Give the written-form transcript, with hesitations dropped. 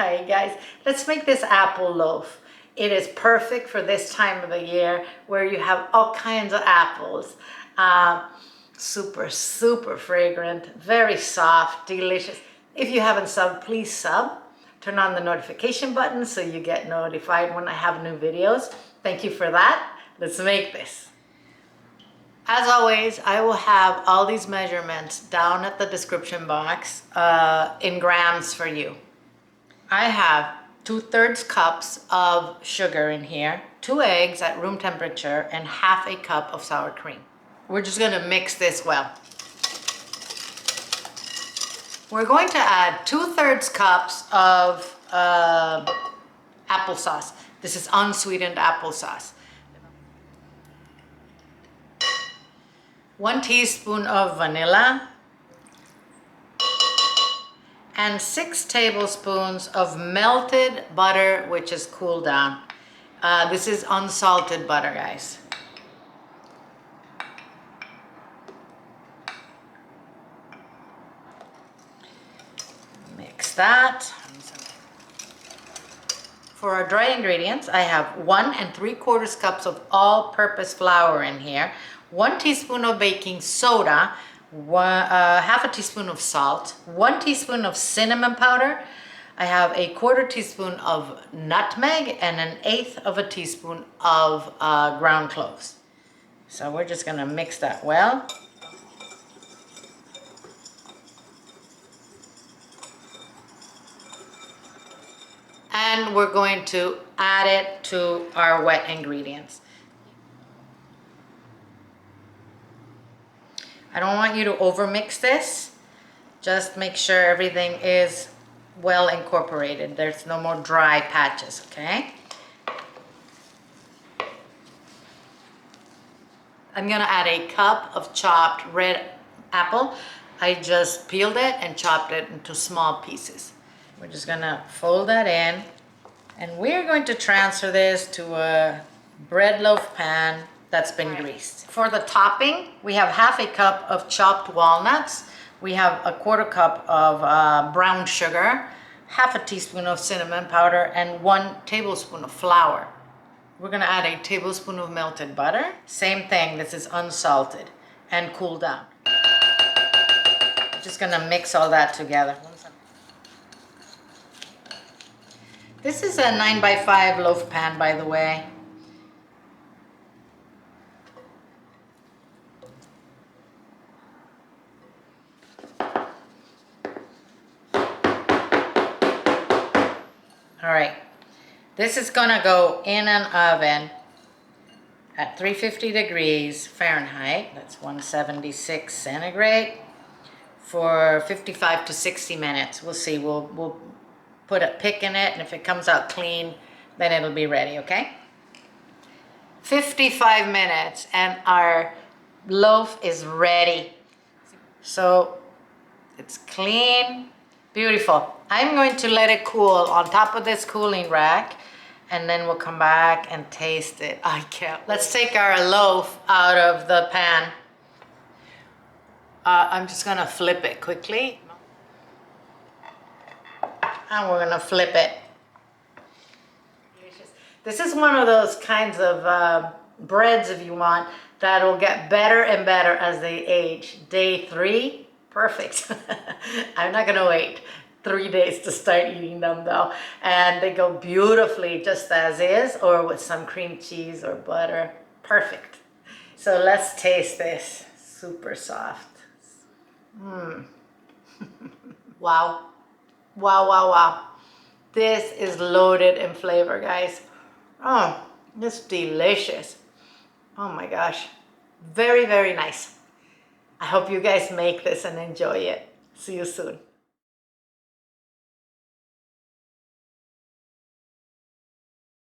Hi guys, let's make this apple loaf. It is perfect for this time of the year where you have all kinds of apples. Super fragrant, very soft, delicious. If you haven't subbed, please sub. Turn on the notification button so you get notified when I have new videos. Thank you for that. Let's make this. As always, I will have all these measurements down at the description box in grams for you. I have 2/3 cups of sugar in here, 2 eggs at room temperature, and half a cup of sour cream. We're just gonna mix this well. We're going to add 2/3 cups of applesauce. This is unsweetened applesauce. 1 teaspoon of vanilla, and 6 tablespoons of melted butter, which is cooled down. This is unsalted butter, guys. Mix that. For our dry ingredients, I have 1 3/4 cups of all-purpose flour in here, 1 teaspoon of baking soda, half a teaspoon of salt, 1 teaspoon of cinnamon powder. I have a 1/4 teaspoon of nutmeg and 1/8 of a teaspoon of ground cloves. So we're just gonna mix that well. And we're going to add it to our wet ingredients. I don't want you to overmix this. Just make sure everything is well incorporated. There's no more dry patches, okay? I'm gonna add a cup of chopped red apple. I just peeled it and chopped it into small pieces. We're just gonna fold that in, and we're going to transfer this to a bread loaf pan that's been greased. For the topping, we have half a cup of chopped walnuts. We have a 1/4 cup of brown sugar, half a teaspoon of cinnamon powder, and 1 tablespoon of flour. We're gonna add a tablespoon of melted butter. Same thing, this is unsalted and cooled down. Just gonna mix all that together. This is a 9x5 loaf pan, by the way. All right, this is gonna go in an oven at 350 degrees Fahrenheit, that's 176 centigrade, for 55 to 60 minutes. We'll see, we'll put a pick in it, and if it comes out clean, then it'll be ready, okay? 55 minutes, and our loaf is ready. So it's clean, beautiful. I'm going to let it cool on top of this cooling rack, and then we'll come back and taste it. I can't. Let's take our loaf out of the pan. I'm just gonna flip it quickly. And we're gonna flip it. This is one of those kinds of breads, if you want, that will get better and better as they age. Day 3, perfect. I'm not gonna wait 3 days to start eating them though. And they go beautifully just as is, or with some cream cheese or butter. Perfect. So let's taste this. Super soft. Wow. Wow. This is loaded in flavor, guys. Oh, it's delicious. Oh my gosh. Very nice. I hope you guys make this and enjoy it. See you soon.